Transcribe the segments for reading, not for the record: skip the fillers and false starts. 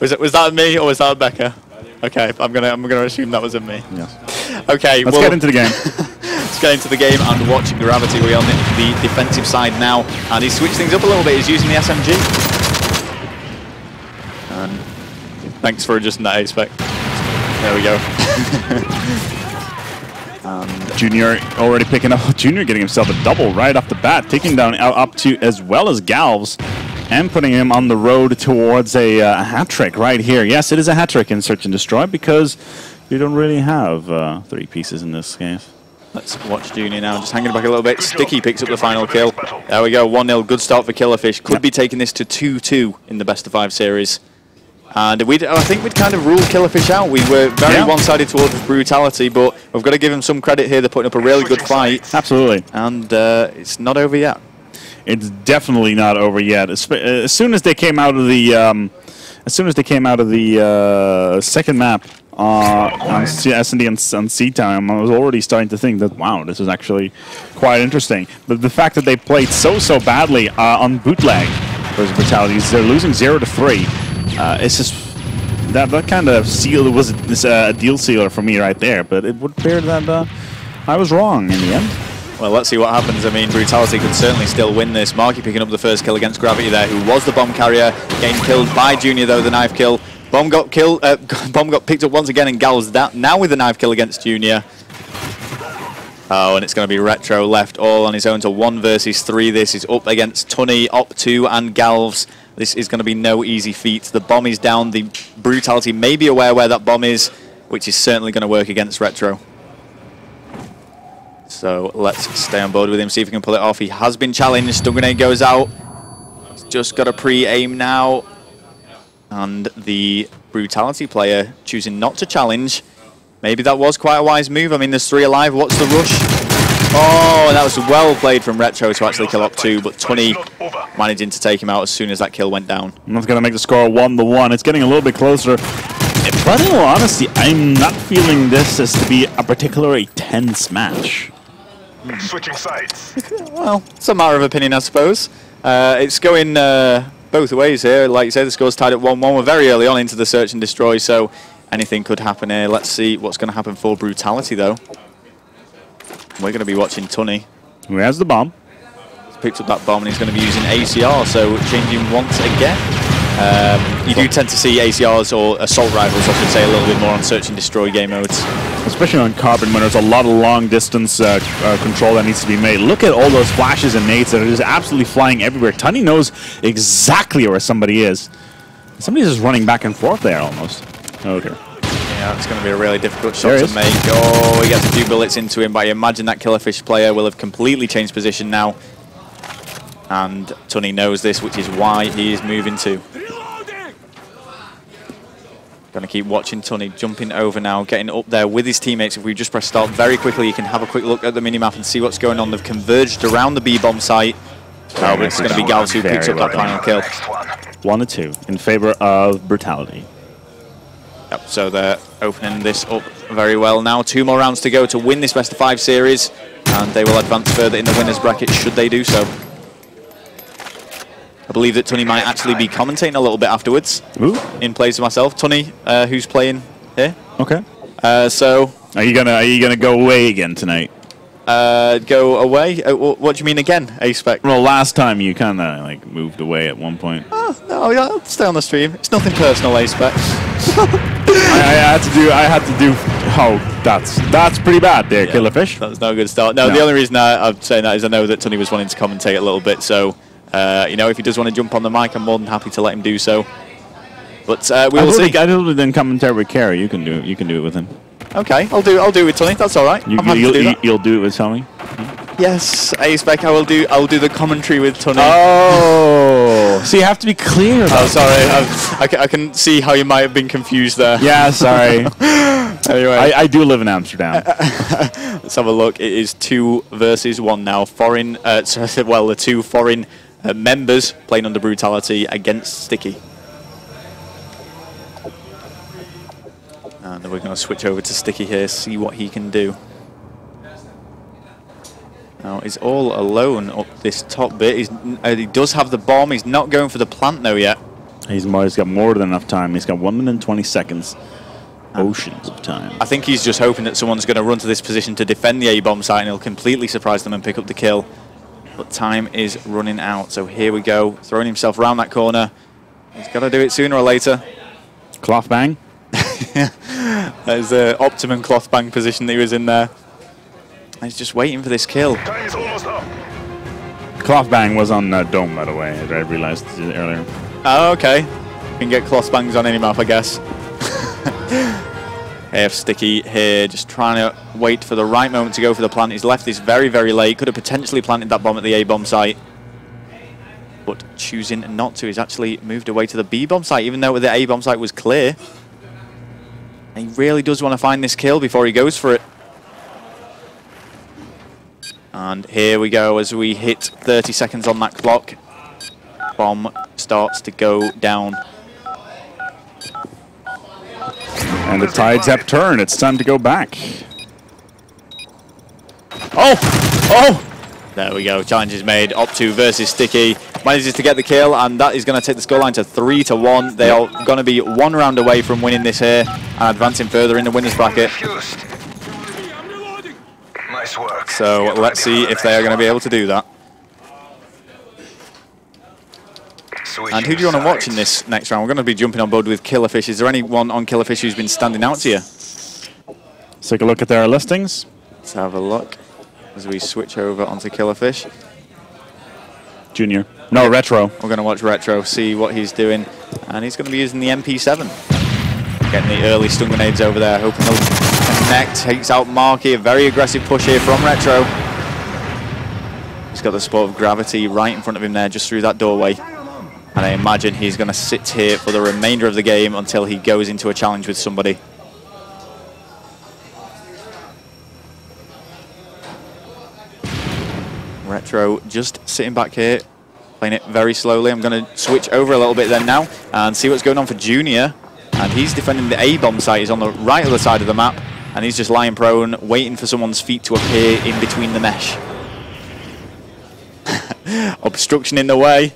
Was that me or was that Becca? Okay, I'm gonna assume that was me. Yes. Okay, let's get into the game. Let's get into the game and watch Gravity. We're on the defensive side now, and he's switched things up a little bit. He's using the SMG. And thanks for adjusting that A-spec. There we go. And Junior already picking up. Junior getting himself a double right off the bat, taking down up to as well as Galvs, and putting him on the road towards a hat trick right here. Yes, it is a hat trick in Search and Destroy because you don't really have 3 pieces in this case. Let's watch Junior now, just hanging back a little bit. Sticky picks up the final kill. There we go, 1-0. Good start for Killerfish. Could be taking this to 2-2 in the best of 5 series. And I think we'd kind of ruled Killerfish out. We were very one-sided towards Brutality, but we've got to give him some credit here. They're putting up a really good fight. Absolutely. And it's not over yet. It's definitely not over yet. As soon as they came out of the, second map on S&D and C-Time, I was already starting to think that, wow, this is actually quite interesting. But the fact that they played so badly on bootleg versus Brutalities, they're losing 0-3. It's just that kind of seal was a deal sealer for me right there. But it would appear that I was wrong in the end. Well, let's see what happens. I mean, Brutality could certainly still win this. Marky picking up the first kill against Gravity there, who was the bomb carrier. Getting killed by Junior, though, the knife kill. Bomb got killed. Bomb got picked up once again, and Gal's now with the knife kill against Junior. Oh, and it's going to be Retro left all on his own to 1 versus 3. This is up against Tunny, Op2, and Galvs. This is going to be no easy feat. The bomb is down. The Brutality may be aware where that bomb is, which is certainly going to work against Retro. So let's stay on board with him, see if we can pull it off. He has been challenged. Stun grenade goes out. He's just got a pre-aim now. And the Brutality player choosing not to challenge. Maybe that was quite a wise move. I mean, there's 3 alive. What's the rush? Oh, and that was well played from Retro to actually kill Op2, but Tunny managing to take him out as soon as that kill went down. And that's going to make the score 1-1. It's getting a little bit closer. But in all honesty, I'm not feeling this as to be a particularly tense match. Switching sides. Well, it's a matter of opinion, I suppose. It's going both ways here. Like you said, the score's tied at 1-1. We're very early on into the Search and Destroy, so anything could happen here. Let's see what's going to happen for Brutality, though. We're going to be watching Tunny. Who has the bomb? He's picked up that bomb, and he's going to be using ACR, so changing once again. You do tend to see ACRs, or assault rifles, I should say, a little bit more on Search and Destroy game modes. Especially on Carbon, when there's a lot of long-distance control that needs to be made. Look at all those flashes and nades that are just absolutely flying everywhere. Tunny knows exactly where somebody is. Somebody's just running back and forth there, almost. Okay. Yeah, it's going to be a really difficult shot to make. Oh, he gets a few bullets into him, but I imagine that Killerfish player will have completely changed position now. And Tunny knows this, which is why he is moving to. Going to keep watching Tunny, jumping over now, getting up there with his teammates. If we just press start very quickly, you can have a quick look at the minimap and see what's going on. They've converged around the B-bomb site. Oh, but it's going to be Galvs who picks up that final kill. 1-2 in favor of Brutality. Yep, so they're opening this up very well now. 2 more rounds to go to win this best of 5 series, and they will advance further in the winners bracket should they do so. I believe that Tunny might actually be commentating a little bit afterwards. Ooh. In place of myself. Tunny, who's playing here. Okay. So are you gonna go away again tonight? Go away? What do you mean again, A-Spec? Well, last time you kind of like moved away at one point. Oh, no, yeah, I'll stay on the stream. It's nothing personal, A-Spec. I had to do. Oh, that's pretty bad there, yeah. Killerfish. That's no good start. No, the only reason I'm saying that is I know that Tunny was wanting to commentate a little bit, so you know, if he does want to jump on the mic, I'm more than happy to let him do so. But we will see. I totally didn't commentate with Carey. You can do it. You can do it with him. Okay, I'll do it with Tunny. That's all right. You'll do it with Tunny. Yes, A-Spec, I'll do the commentary with Tunny. Oh, so you have to be clear. Oh, sorry. I can see how you might have been confused there. Yeah, sorry. Anyway, I do live in Amsterdam. Let's have a look. It is 2 versus 1 now. Foreign, well, the 2 foreign members playing under Brutality against Sticky. And we're going to switch over to Sticky here, see what he can do. Now, he's all alone up this top bit. He does have the bomb. He's not going for the plant, though, yet. He's got more than enough time. He's got 1 minute and 20 seconds. Oceans of time. I think he's just hoping that someone's going to run to this position to defend the A-bomb site and he'll completely surprise them and pick up the kill. But time is running out. So here we go. Throwing himself around that corner. He's got to do it sooner or later. Cloth bang. There's the optimum cloth bang position that he was in there. He's just waiting for this kill. Time's almost up. Cloth bang was on Dome, by the way. I realized earlier. Oh, okay. You can get cloth bangs on any map, I guess. AF Sticky here, just trying to wait for the right moment to go for the plant. He's left this very, very late. Could have potentially planted that bomb at the A-bomb site. But choosing not to. He's actually moved away to the B-bomb site, even though the A-bomb site was clear. And he really does want to find this kill before he goes for it. And here we go as we hit 30 seconds on that clock. Bomb starts to go down. And the tides have turned. It's time to go back. Oh! Oh! There we go. Challenge is made. Op2 versus Sticky. Manages to get the kill, and that is going to take the scoreline to 3-1. They are going to be 1 round away from winning this here and advancing further in the winners bracket. Nice work. So let's see if they are going to be able to do that. And who do you want to watch in this next round? We're going to be jumping on board with Killerfish. Is there anyone on Killerfish who's been standing out to you? Let's take a look at their listings. Let's have a look as we switch over onto Killerfish. Junior. No, Retro. We're going to watch Retro, see what he's doing. And he's going to be using the MP7. Getting the early stun grenades over there, hoping they'll connect. Takes out Marky. A very aggressive push here from Retro. He's got the support of gravity right in front of him there, just through that doorway. And I imagine he's going to sit here for the remainder of the game until he goes into a challenge with somebody. Retro just sitting back here, playing it very slowly. I'm going to switch over a little bit then now and see what's going on for Junior. And he's defending the A-bomb site. He's on the right other side of the map. And he's just lying prone, waiting for someone's feet to appear in between the mesh. Obstruction in the way.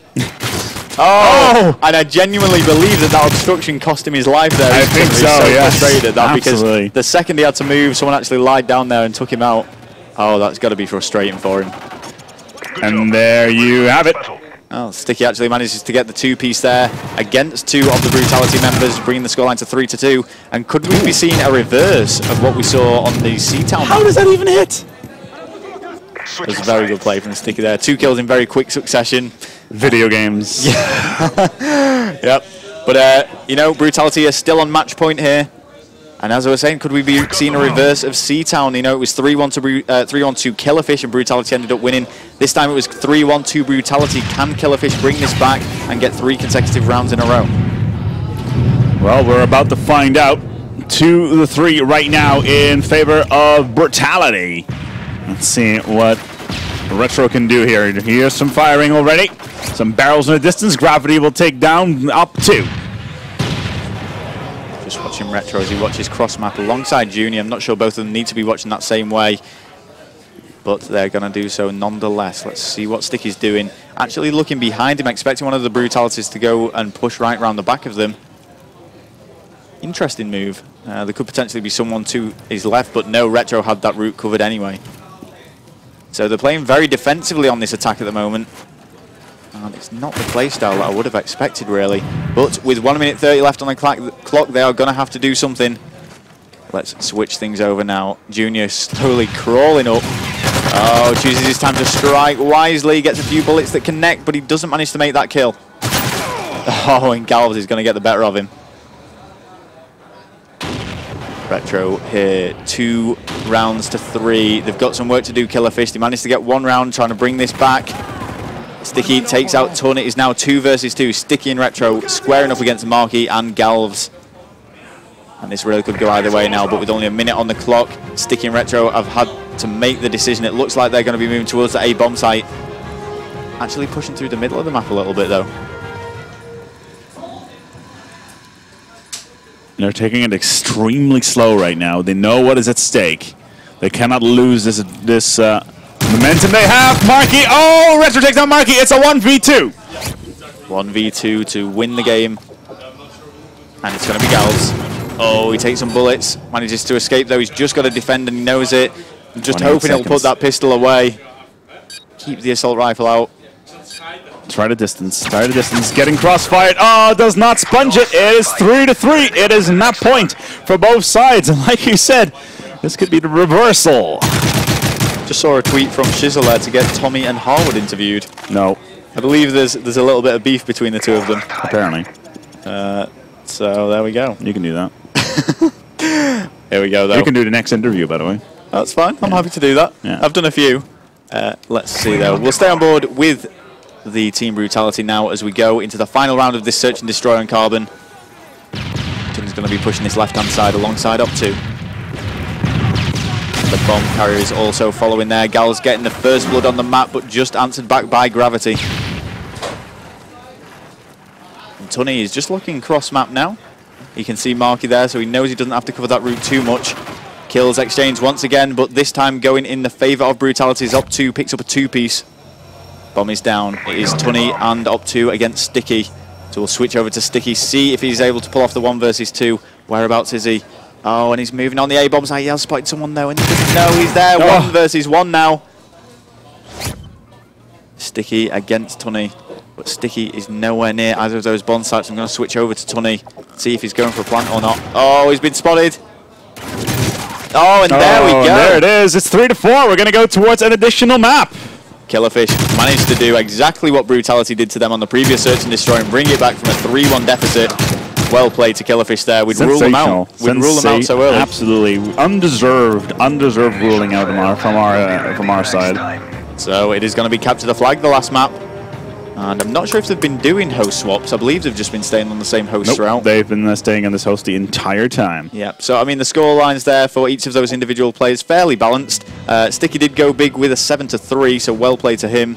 Oh! And I genuinely believe that obstruction cost him his life there. I think so, yes. Frustrated at that absolutely. Because the second he had to move, someone actually lied down there and took him out. Oh, that's got to be frustrating for him. And there you have it. Oh, Sticky actually manages to get the 2-piece there against 2 of the Brutality members, bringing the scoreline to 3-2. And could we be seeing a reverse of what we saw on the C-Town? How does that even hit? It was a very good play from Sticky there. 2 kills in very quick succession. Video games. Yeah. Yep. But, you know, Brutality are still on match point here. And as I was saying, could we be seeing a reverse of C-Town? You know, it was 3-1 to Killerfish, and Brutality ended up winning. This time it was 3-1 to Brutality. Can Killerfish bring this back and get 3 consecutive rounds in a row? Well, we're about to find out. 2-3 right now in favor of Brutality. Let's see what Retro can do here. Here's some firing already. Some barrels in the distance. Gravity will take down up 2. Just watching Retro as he watches cross map alongside Junior. I'm not sure both of them need to be watching that same way, but they're going to do so nonetheless. Let's see what Sticky's doing. Actually looking behind him, expecting one of the Brutalities to go and push right around the back of them. Interesting move. There could potentially be someone to his left, but no, Retro had that route covered anyway. So they're playing very defensively on this attack at the moment. And it's not the playstyle that I would have expected, really. But with 1 minute 30 left on the clock, they are going to have to do something. Let's switch things over now. Junior slowly crawling up. Oh, chooses his time to strike wisely. Gets a few bullets that connect, but he doesn't manage to make that kill. Oh, and Galvez is going to get the better of him. Retro here, 2 rounds to 3. They've got some work to do, Killerfish. They managed to get 1 round, trying to bring this back. Sticky takes out Tun. It is now 2 versus 2. Sticky and Retro squaring up against Marky and Galvez. And this really could go either way now, but with only a minute on the clock, Sticky and Retro have had to make the decision. It looks like they're going to be moving towards the A-bomb site. Actually pushing through the middle of the map a little bit, though. They're taking it extremely slow right now. They know what is at stake. They cannot lose this momentum they have. Marky, oh, Retro takes down Marky. It's a 1v2. 1v2 to win the game. And it's going to be Gals. Oh, he takes some bullets. Manages to escape, though. He's just got to defend, and he knows it. I'm just hoping he'll put that pistol away. Keep the assault rifle out. Try the distance. Try the distance. Getting crossfired. Oh, does not sponge it. It is 3-3. It is map point for both sides. And like you said, this could be the reversal. Just saw a tweet from Shizzle there to get Tommy and Harwood interviewed. No. I believe there's a little bit of beef between the two of them. Apparently. So there we go. You can do that. Here we go, though. You can do the next interview, by the way. That's fine. I'm happy to do that. Yeah. I've done a few. Let's see, though. We'll stay on board with the Team Brutality now as we go into the final round of this Search and Destroy on Carbon. Tim's going to be pushing this left-hand side alongside up 2. The bomb carrier is also following there. Gal's getting the first blood on the map, but just answered back by Gravity. And Tunny is just looking cross-map now. He can see Marky there, so he knows he doesn't have to cover that route too much. Kills exchange once again, but this time going in the favour of Brutality. Is up 2, picks up a 2-piece. Bomb is down. It is Tunny and up 2 against Sticky. So we'll switch over to Sticky, see if he's able to pull off the 1 versus 2. Whereabouts is he? Oh, and he's moving on the A-bomb side. He has spotted someone though, and he doesn't know he's there. 1 versus 1 now. Sticky against Tunny, but Sticky is nowhere near either of those bomb sites. I'm going to switch over to Tunny, see if he's going for a plant or not. Oh, he's been spotted. Oh, and there we go. There it is. It's 3-4. We're going to go towards an additional map. Killerfish managed to do exactly what Brutality did to them on the previous Search and Destroy and bring it back from a 3-1 deficit. Well played to Killerfish there. We'd rule them out. We'd rule them out so early. Absolutely undeserved ruling out from our side. So it is going to be capture the flag, the last map. And I'm not sure if they've been doing host swaps. I believe they've just been staying on the same host throughout. They've been staying on this host the entire time. Yeah, so I mean the score lines there for each of those individual players fairly balanced. Sticky did go big with a 7-3, so well played to him.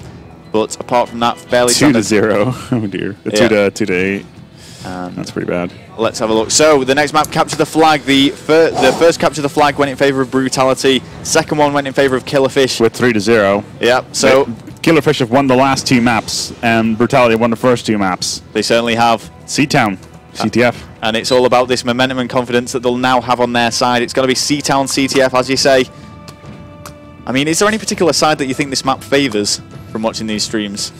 But apart from that, fairly 2-0. Oh dear. 2-8. That's pretty bad. Let's have a look. So the next map, capture the flag. The first capture the flag went in favour of Brutality. Second one went in favour of Killerfish. With 3-0. Yeah. So Killerfish have won the last 2 maps, and Brutality won the first 2 maps. They certainly have. C-Town, CTF. And it's all about this momentum and confidence that they'll now have on their side. It's going to be C-Town, CTF, as you say. I mean, is there any particular side that you think this map favours from watching these streams?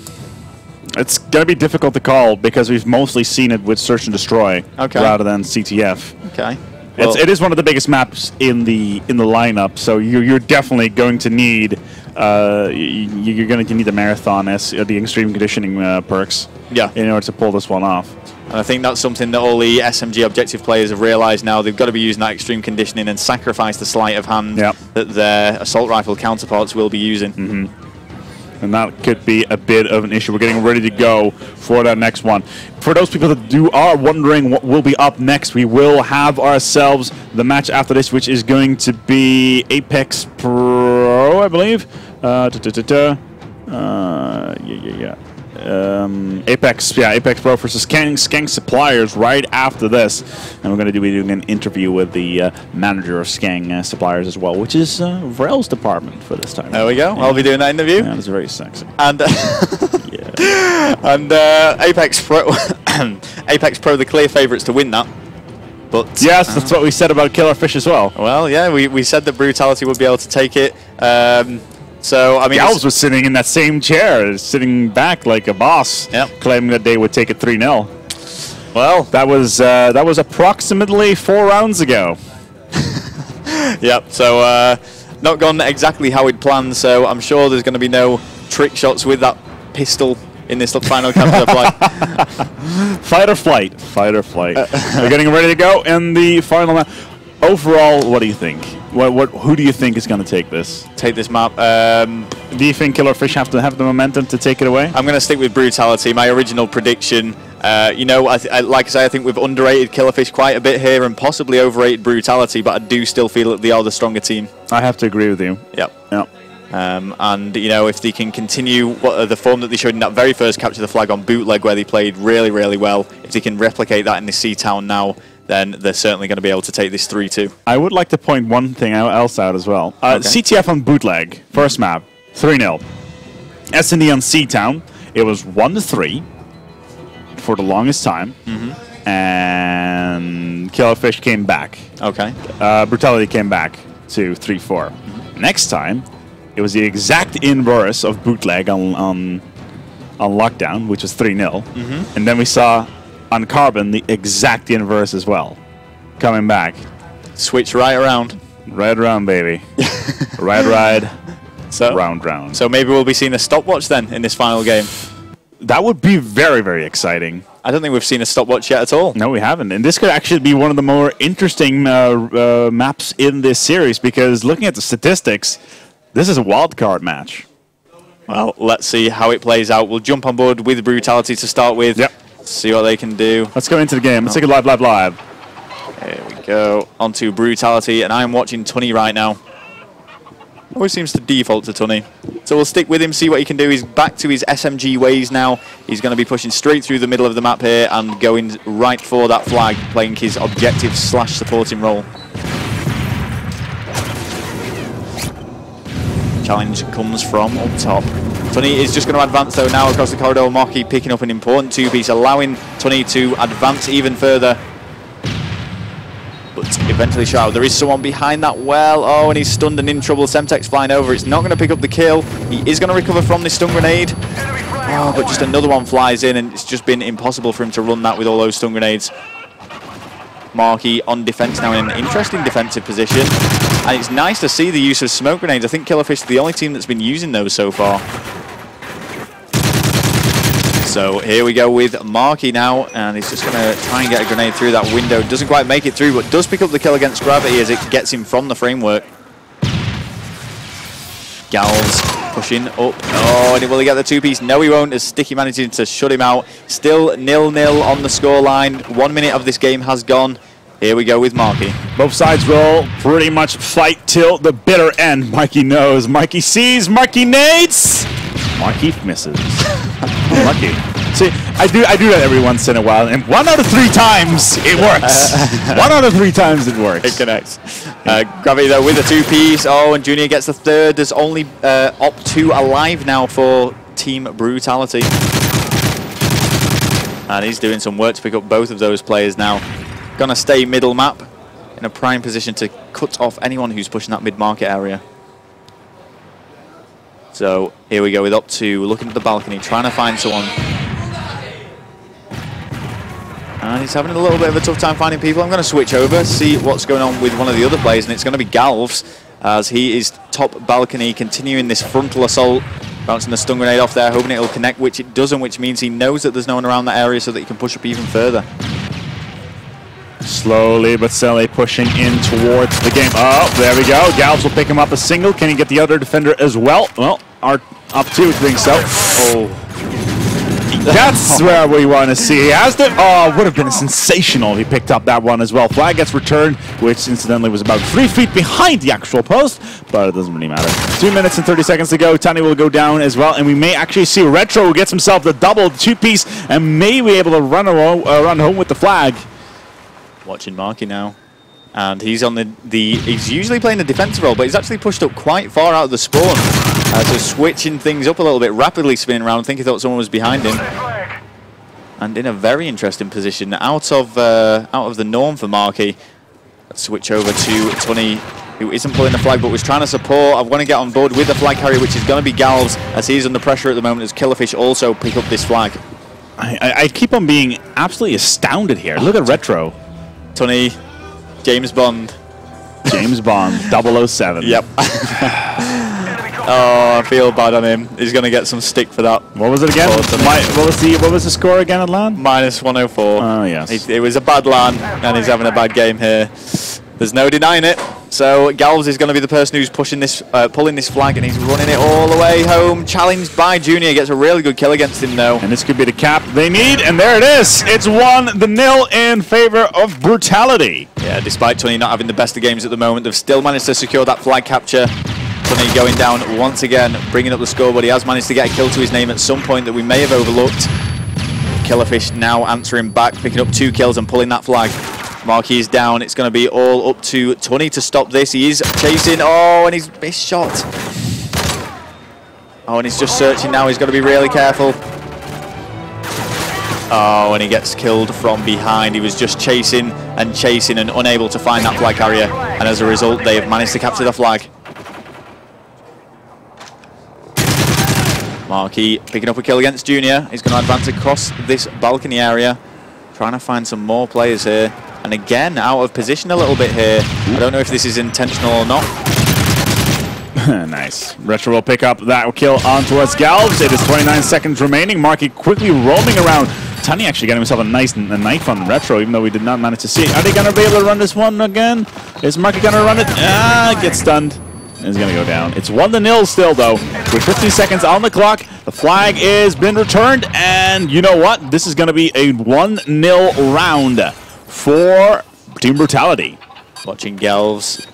It's going to be difficult to call because we've mostly seen it with Search and Destroy rather than CTF. Okay. Well, it is one of the biggest maps in the lineup, so you're definitely going to need you're going to need the marathon as the extreme conditioning perks in order to pull this one off. And I think that's something that all the SMG objective players have realised now. They've got to be using that extreme conditioning and sacrifice the sleight of hand that their assault rifle counterparts will be using. And that could be a bit of an issue. We're getting ready to go for that next one. For those people that are wondering what will be up next, we will have ourselves the match after this, which is going to be Apex Pro, I believe. Apex Pro versus Skank Suppliers right after this, and we're going to be doing an interview with the manager of Skank Suppliers as well, which is Vrel's department for this time. There we go. I'll be doing that interview. Yeah, it's very sexy. And and Apex Pro, Apex Pro, the clear favourites to win that. But yes, that's what we said about Killerfish as well. Well, yeah, we said that Brutality would be able to take it. So, I mean, Gals was sitting in that same chair, sitting back like a boss, claiming that they would take it 3-0. Well, that was approximately 4 rounds ago. Yep. So, not gone exactly how we'd planned. So, I'm sure there's going to be no trick shots with that pistol in this final capture flight. Fight or flight. Fight or flight. We're getting ready to go in the final map. Overall, what do you think? Who do you think is going to take this? Take this map? Do you think Killerfish have to have the momentum to take it away? I'm going to stick with Brutality. My original prediction. You know, like I say, I think we've underrated Killerfish quite a bit here and possibly overrated Brutality, but I do still feel that they are the stronger team. I have to agree with you. Yep. And, you know, if they can continue the form that they showed in that very first capture the flag on Bootleg, where they played really, really well, if they can replicate that in the C-Town now, then they're certainly going to be able to take this 3-2. I would like to point one thing else out as well. CTF on Bootleg, first map, 3-0. S&D on C-Town, it was 1-3. for the longest time, and Killerfish came back. Okay. Brutality came back to 3-4. Next time, it was the exact inverse of Bootleg on Lockdown, which was 3-0. And then we saw on Carbon the exact inverse as well, coming back. Switch right around. Right around, baby. Ride. So, round. So maybe we'll be seeing a stopwatch then in this final game. That would be very, very exciting. I don't think we've seen a stopwatch yet at all. No, we haven't. And this could actually be one of the more interesting maps in this series, because looking at the statistics, this is a wild card match. Well, let's see how it plays out. We'll jump on board with Brutality to start with. Yep. See what they can do. Let's go into the game. Let's take it live. Here we go. Onto Brutality, and I'm watching Tunny right now. Always seems to default to Tunny. So we'll stick with him, see what he can do. He's back to his SMG ways now. He's going to be pushing straight through the middle of the map here and going right for that flag, playing his objective / supporting role. Challenge comes from up top. Tunny is just going to advance though now across the corridor. Maki picking up an important 2-piece, allowing Tunny to advance even further. But eventually shot out. There is someone behind that well. Oh, and he's stunned and in trouble. Semtex flying over. It's not going to pick up the kill. He is going to recover from this stun grenade. Oh, but just another one flies in, and it's just been impossible for him to run that with all those stun grenades. Marky on defense now in an interesting defensive position. And it's nice to see the use of smoke grenades. I think Killerfish is the only team that's been using those so far. So here we go with Marky now, and he's just going to try and get a grenade through that window. Doesn't quite make it through, but does pick up the kill against Gravity as it gets him from the framework. Gals pushing up. Oh, and will he get the 2-piece? No, he won't, as Sticky manages to shut him out. Still 0-0 on the scoreline. 1 minute of this game has gone. Here we go with Marky. Both sides roll, pretty much fight till the bitter end. Mikey knows, Mikey sees, Mikey nades! Marky misses. Lucky. See, I do that every once in a while, and 1 out of 3 times it works. 1 out of 3 times it works. It connects. Gravity though with a 2-piece. Oh, and Junior gets the 3rd. There's only Op2 alive now for Team Brutality. And he's doing some work to pick up both of those players now. Gonna stay middle map in a prime position to cut off anyone who's pushing that mid-market area. So here we go with Op2 looking at the balcony, trying to find someone. And he's having a little bit of a tough time finding people. I'm going to switch over, see what's going on with one of the other players, and it's going to be Galvs, as he is top balcony, continuing this frontal assault, bouncing the stun grenade off there, hoping it'll connect, which it doesn't, which means he knows that there's no one around that area so that he can push up even further. Slowly but steadily pushing in towards the game. Oh, there we go. Galvs will pick him up a single. Can he get the other defender as well? Well, Op2 thinks so. Oh. That's where we want to see. He has the... Oh, would have been sensational if he picked up that one as well. Flag gets returned, which incidentally was about 3 feet behind the actual post, but it doesn't really matter. 2 minutes and 30 seconds to go. Tani will go down as well, and we may actually see Retro who gets himself the double 2-piece and may be able to run home with the flag. Watching Marky now, and he's on he's usually playing the defensive role, but he's actually pushed up quite far out of the spawn, so switching things up a little bit, rapidly spinning around. I think he thought someone was behind him, and in a very interesting position, out of the norm for Marky. Let's switch over to Tunny, who isn't pulling the flag but was trying to support. I want to get on board with the flag carrier, which is going to be Galvs, as he's under pressure at the moment as Killerfish also pick up this flag. I keep on being absolutely astounded here. Look at Retro. Tunny, James Bond. James Bond, 007. Yep. Oh, I feel bad on him. He's going to get some stick for that. What was it again? What was the score again at LAN? -104. Oh, yes. It was a bad LAN, and he's having a bad game here. There's no denying it. So Galvs is going to be the person who's pushing this, pulling this flag, and he's running it all the way home. Challenged by Junior, gets a really good kill against him though. And this could be the cap they need, and there it is. It's 1-0 in favor of Brutality. Yeah, despite Tunny not having the best of games at the moment, they've still managed to secure that flag capture. Tunny going down once again, bringing up the score, but he has managed to get a kill to his name at some point that we may have overlooked. Killerfish now answering back, picking up 2 kills and pulling that flag. Marky is down. It's going to be all up to Tunny to stop this. He is chasing. Oh, and he's missed shot. Oh, and he's just searching now. He's got to be really careful. Oh, and he gets killed from behind. He was just chasing and chasing and unable to find that flag carrier. And as a result, they have managed to capture the flag. Marquis picking up a kill against Junior. He's going to advance across this balcony area, trying to find some more players here. And again, out of position a little bit here. I don't know if this is intentional or not. Nice. Retro will pick up that kill onto us, Galvs. It is 29 seconds remaining. Marquis quickly roaming around. Tani actually got himself a nice knife on Retro, even though we did not manage to see it. Are they going to be able to run this one again? Is Marquis going to run it? Gets stunned. Is going to go down. It's 1-0 still, though. With 50 seconds on the clock, the flag is been returned, and you know what? This is going to be a 1-0 round for Team Brutality. Watching Gelvs.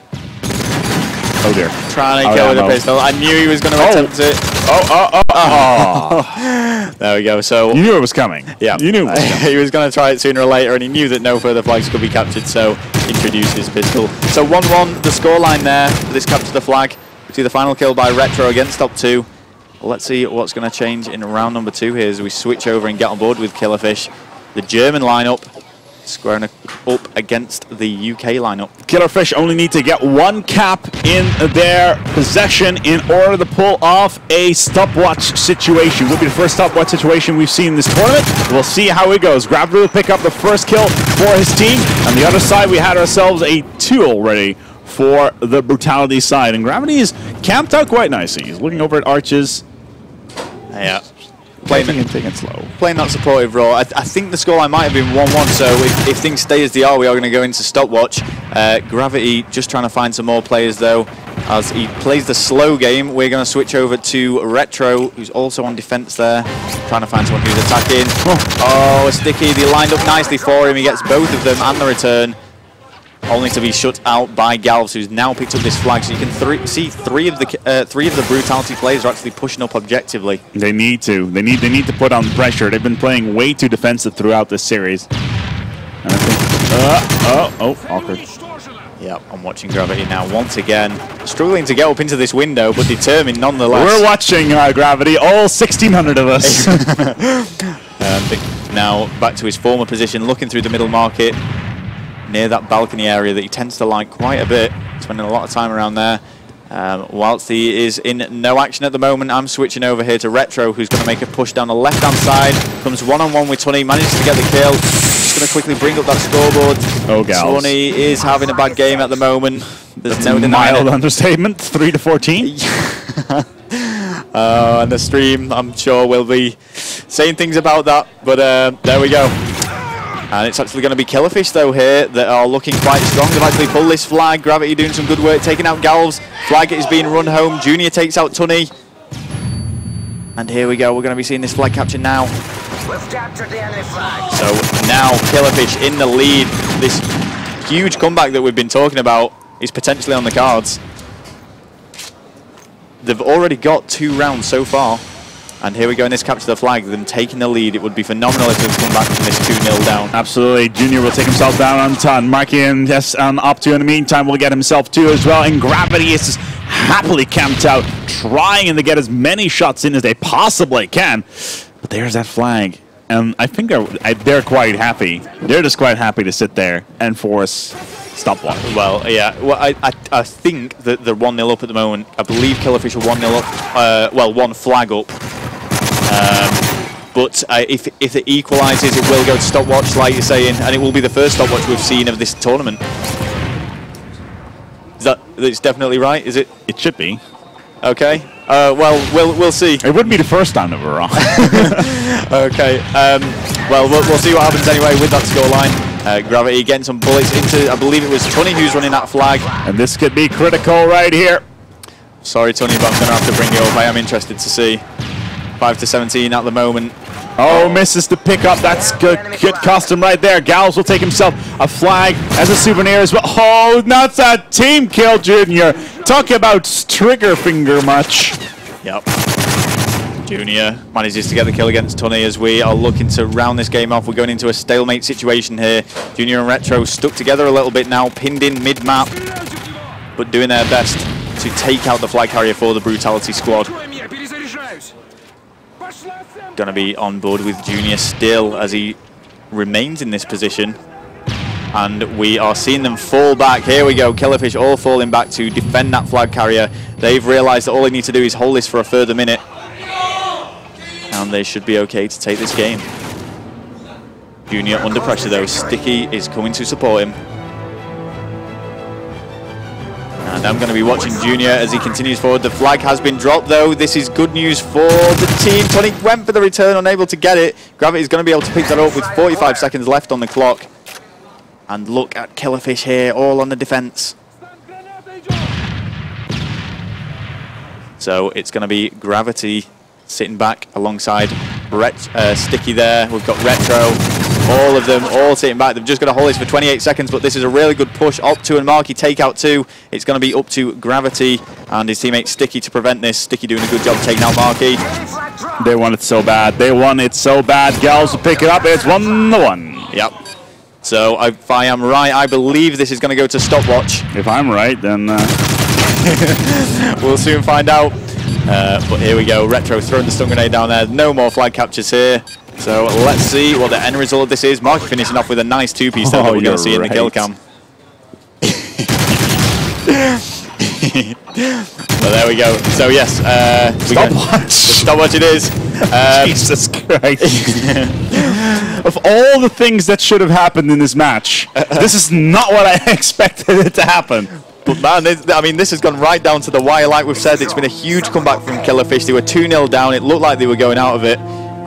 Oh dear. Trying to go with a pistol. I knew he was going to attempt it. There we go. So you knew it was coming. Yeah. You knew it was coming. He was going to try it sooner or later, and he knew that no further flags could be captured, so introduced his pistol. So 1-1, the scoreline there for this capture the flag. We see the final kill by Retro against top 2. Let's see what's going to change in round number 2 here as we switch over and get on board with Killerfish. The German lineup squaring up against the UK lineup. Killerfish only need to get 1 cap in their possession in order to pull off a stopwatch situation. Will be the first stopwatch situation we've seen in this tournament. We'll see how it goes. Gravity will pick up the first kill for his team. On the other side, we had ourselves a 2 already for the Brutality side. And Gravity is camped out quite nicely. He's looking over at Arches. Yeah. Taking it slow. Playing that supportive role. I think the scoreline might have been 1-1, so if things stay as they are, we are going to go into stopwatch. Gravity just trying to find some more players, though. As he plays the slow game, we're going to switch over to Retro, who's also on defense there, trying to find someone who's attacking. Oh, a sticky. They lined up nicely for him. He gets both of them and the return, only to be shut out by Galvs, who's now picked up this flag. So you can see three of the Brutality players are actually pushing up objectively. They need to. They need to put on pressure. They've been playing way too defensive throughout this series. And I think, awkward. Yeah, I'm watching Gravity now once again, struggling to get up into this window, but determined nonetheless. We're watching Gravity, all 1,600 of us. Now back to his former position, looking through the middle market, near that balcony area that he tends to like quite a bit, spending a lot of time around there. Whilst he is in no action at the moment, I'm switching over here to Retro, who's going to make a push down the left-hand side. Comes one-on-one with Tunney, manages to get the kill. Just going to quickly bring up that scoreboard. Oh, Gals. Tunney is having a bad game at the moment. There's no denying mild understatement, 3-14. And the stream, I'm sure, will be saying things about that. But there we go. And it's actually going to be Killerfish, though, here that are looking quite strong. They've actually pulled this flag. Gravity doing some good work, taking out Galvs. Flag is being run home. Junior takes out Tunney. And here we go. We're going to be seeing this flag capture now. We've captured the enemy flag. So now Killerfish in the lead. This huge comeback that we've been talking about is potentially on the cards. They've already got 2 rounds so far. And here we go in this capture the flag, them taking the lead. It would be phenomenal if they would come back from this 2-0 down. Absolutely. Junior will take himself down on ton. Marky and yes, up to in the meantime will get himself 2 as well. And Gravity is just happily camped out, trying to get as many shots in as they possibly can. But there's that flag. And I think they're quite happy. They're just quite happy to sit there and force stopwatch. Well, yeah. Well, I think that they're 1-0 up at the moment. I believe Killerfish are 1-0 up. Well, 1 flag up. But if it equalises, it will go to stopwatch, like you're saying, and it will be the first stopwatch we've seen of this tournament. That's definitely right, is it? It should be. Okay. Well, we'll see. It wouldn't be the first time that we're wrong. Okay. Well, we'll see what happens anyway with that scoreline. Gravity getting some bullets into, I believe it was Tunney who's running that flag. And this could be critical right here. Sorry, Tunney, but I'm going to have to bring you up. I am interested to see. 5-17 at the moment. Oh, misses to pick up. That's good custom right there. Gals will take himself a flag as a souvenir as well. Oh, not that team kill, Junior. Talk about trigger finger much. Yep. Junior manages to get the kill against Tunney as we are looking to round this game off. We're going into a stalemate situation here. Junior and Retro stuck together a little bit now, pinned in mid-map, but doing their best to take out the flag carrier for the Brutality squad. going to be on board with Junior still as he remains in this position. And we are seeing them fall back. Here we go, Killerfish all falling back to defend that flag carrier. They've realised that all they need to do is hold this for a further minute. And they should be okay to take this game. Junior under pressure though. Sticky is coming to support him. And I'm going to be watching Junior as he continues forward. The flag has been dropped though. This is good news for the team. Tony went for the return, unable to get it. Gravity is going to be able to pick that up with 45 seconds left on the clock. And look at Killerfish here, all on the defense. So it's going to be Gravity sitting back alongside Sticky there. We've got Retro, all of them, all sitting back. They've just got to hold this for 28 seconds, but this is a really good push. Op2 and Marky take out 2. It's going to be up to Gravity and his teammate Sticky to prevent this. Sticky doing a good job taking out Marky. They want it so bad. They want it so bad. Gals will pick it up. It's 1-1. Yep. So if I am right, I believe this is going to go to stopwatch. If I'm right, then we'll soon find out. But here we go. Retro throwing the stun grenade down there. No more flag captures here. So let's see what the end result of this is. Marky finishing off with a nice 2-piece that we're going to see in the kill cam. Well, there we go. So yes, stopwatch. Stopwatch it is. Jesus Christ. Of all the things that should have happened in this match, this is not what I expected it to happen. But man, I mean, this has gone right down to the wire. Like we've said, it's been a huge comeback from Killerfish. They were 2-0 down. It looked like they were going out of it.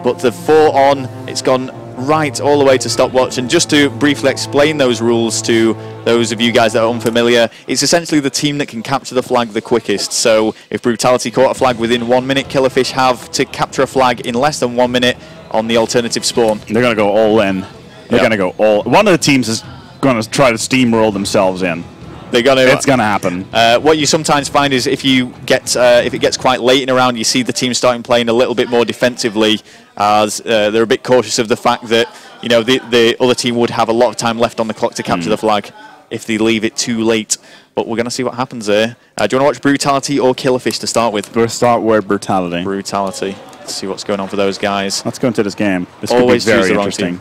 But the 4-on, it's gone right all the way to stopwatch. And just to briefly explain those rules to those of you guys that are unfamiliar, it's essentially the team that can capture the flag the quickest. So if Brutality caught a flag within 1 minute, Killerfish have to capture a flag in less than 1 minute on the alternative spawn. They're going to go all in. They're going to go all... One of the teams is going to try to steamroll themselves in. They're gonna, it's going to happen. What you sometimes find is if you get if it gets quite late in a round, you see the team starting playing a little bit more defensively, as they're a bit cautious of the fact that the other team would have a lot of time left on the clock to capture the flag if they leave it too late. But we're going to see what happens there. Do you want to watch Brutality or Killerfish to start with? We'll start with Brutality. Brutality. Let's see what's going on for those guys. Let's go into this game. This Always could be very interesting.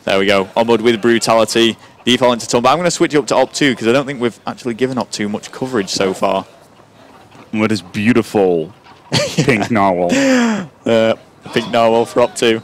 There we go. Onward with Brutality. Default into Tom, but I'm going to switch up to Op2 because I don't think we've actually given Op2 much coverage so far. With his beautiful pink narwhal. Pink narwhal for Op2.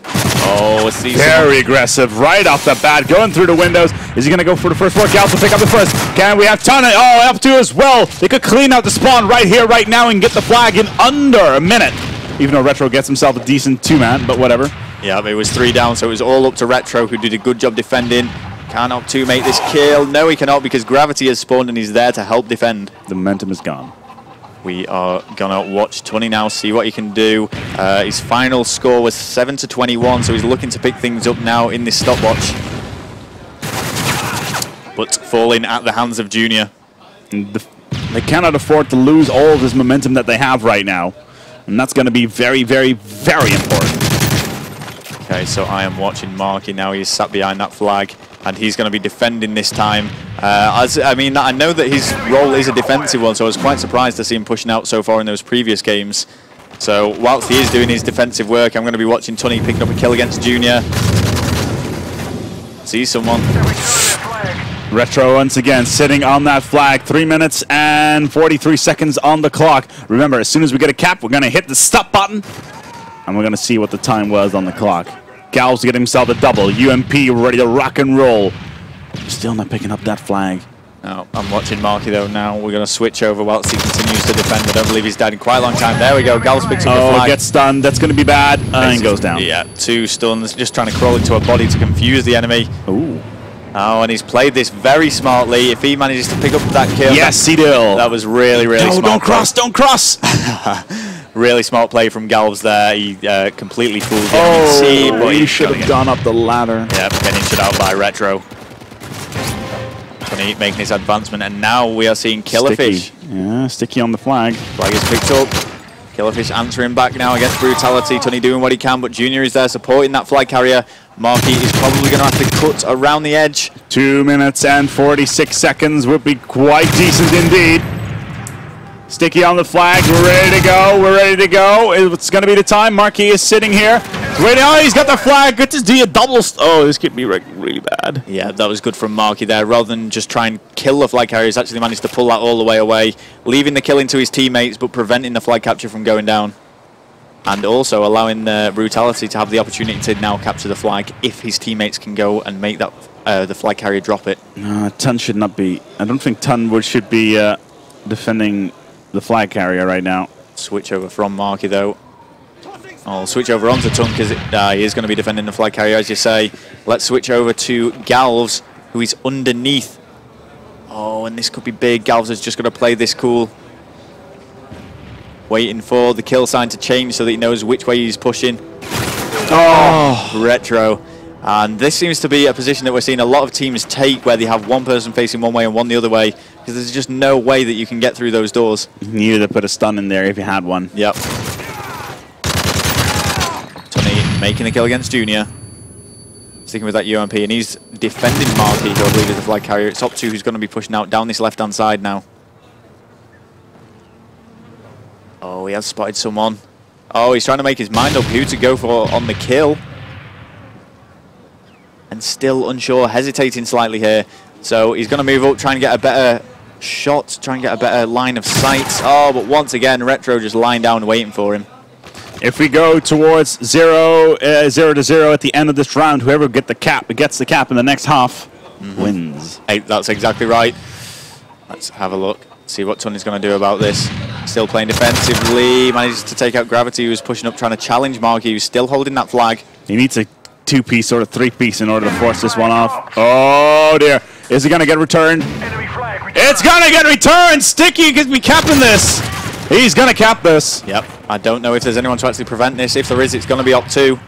Oh, see, very aggressive right off the bat, going through the windows. Is he going to go for the first work? Gals will pick up the first. Can we have Tana? Oh, Op2 as well. They could clean out the spawn right here, right now, and get the flag in under a minute. Even though Retro gets himself a decent 2-man, but whatever. Yeah, but it was 3 down, so it was all up to Retro, who did a good job defending. Can Op2 make this kill? No, he cannot, because Gravity has spawned and he's there to help defend. The momentum is gone. We are going to watch Tunney now, see what he can do. His final score was 7-21, so he's looking to pick things up now in this stopwatch. But falling at the hands of Junior. They cannot afford to lose all of this momentum that they have right now. And that's going to be very, very, very important. Okay, so I am watching Marky now. He's sat behind that flag, and he's going to be defending this time. I know that his role is a defensive one, so I was quite surprised to see him pushing out so far in those previous games. So whilst he is doing his defensive work, I'm going to be watching Tunney picking up a kill against Junior. See someone. Retro once again sitting on that flag. 3 minutes and 43 seconds on the clock. Remember, as soon as we get a cap, we're going to hit the stop button. And we're going to see what the time was on the clock. Gals to get himself a double. UMP ready to rock and roll. Still not picking up that flag. No, I'm watching Marky though now. We're going to switch over whilst he continues to defend. I don't believe he's died in quite a long time. There we go. Gals picks up the flag. Gets stunned. That's going to be bad. And goes down. Yeah, 2 stuns. Just trying to crawl into a body to confuse the enemy. Ooh. Oh, and he's played this very smartly. If he manages to pick up that kill. Yes, he did. That was really, really smart. Don't cross. Don't cross. Really smart play from Galvs there. He completely fooled the enemy team. But he should have gone up the ladder. Yep, getting shut out by Retro. Tunney making his advancement, and now we are seeing Killerfish. Sticky. Yeah, Sticky on the flag. Flag is picked up. Killerfish answering back now against Brutality. Tunney doing what he can, but Junior is there supporting that flag carrier. Marky is probably going to have to cut around the edge. 2 minutes and 46 seconds would be quite decent indeed. Sticky on the flag. We're ready to go. We're ready to go. It's going to be the time. Marquis is sitting here. Waiting. Oh, he's got the flag. Good to see a double. Oh, this could be really bad. Yeah, that was good from Marquis there. Rather than just try and kill the flag carrier, he's actually managed to pull that all the way away, leaving the killing to his teammates, but preventing the flag capture from going down. And also allowing Brutality to have the opportunity to now capture the flag if his teammates can go and make that the flag carrier drop it. Tun should not be. I don't think Tun should be defending the flag carrier right now. Switch over from Marquis though. I'll switch over onto Tun because he is going to be defending the flag carrier, as you say. Let's switch over to Galvs, who is underneath. Oh, and this could be big. Galvs is just going to play this cool. Waiting for the kill sign to change so that he knows which way he's pushing. Oh, Retro. And this seems to be a position that we're seeing a lot of teams take, where they have one person facing one way and one the other way, because there's just no way that you can get through those doors. You needed to put a stun in there if you had one. Yep. Tony making the kill against Junior. Sticking with that UMP, and he's defending Marquis, who I believe is the flag carrier. It's Top2 who's going to be pushing out down this left-hand side now. Oh, he has spotted someone. Oh, he's trying to make his mind up who to go for on the kill. And still unsure, hesitating slightly here. So he's going to move up, try and get a better shot, try and get a better line of sight. Oh, but once again, Retro just lying down waiting for him. If we go towards 0-0 at the end of this round, whoever gets the cap in the next half wins. Hey, that's exactly right. Let's have a look. See what Tun is going to do about this. Still playing defensively, manages to take out Gravity, who's pushing up, trying to challenge Marquis, who's still holding that flag. He needs a two-piece or a three-piece in order to force this one off. Oh dear. Is it going to get returned? It's going to get returned! Sticky could be capping this! He's going to cap this. Yep. I don't know if there's anyone to actually prevent this. If there is, it's going to be Op2.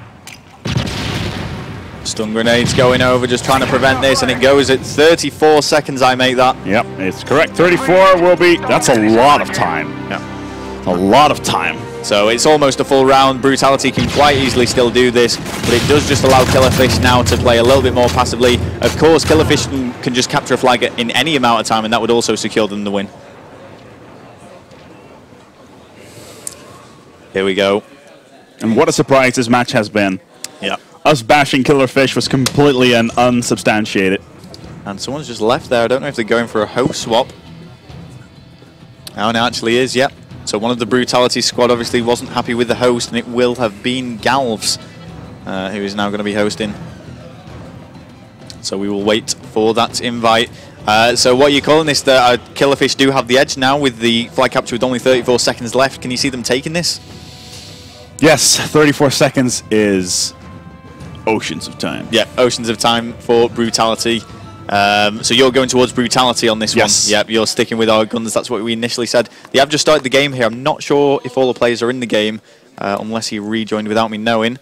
Stun grenades going over, just trying to prevent this, and it goes at 34 seconds, I make that. Yep, it's correct. 34 will be... That's a lot of time. Yeah. A lot of time. So it's almost a full round. Brutality can quite easily still do this, but it does just allow Killerfish now to play a little bit more passively. Of course, Killerfish can just capture a flag in any amount of time, and that would also secure them the win. Here we go. And what a surprise this match has been. Yeah. Us bashing Killerfish was completely unsubstantiated. And someone's just left there. I don't know if they're going for a host swap. Oh, and it actually is, yep. So one of the Brutality squad obviously wasn't happy with the host, and it will have been Galvs, who is now going to be hosting. So we will wait for that invite. So what are you calling this? The Killerfish do have the edge now with the flag capture with only 34 seconds left. Can you see them taking this? Yes, 34 seconds is oceans of time. Yeah, oceans of time for Brutality. So you're going towards Brutality on this one. Yep, you're sticking with our guns. That's what we initially said. They have just started the game here. I'm not sure if all the players are in the game, unless he rejoined without me knowing.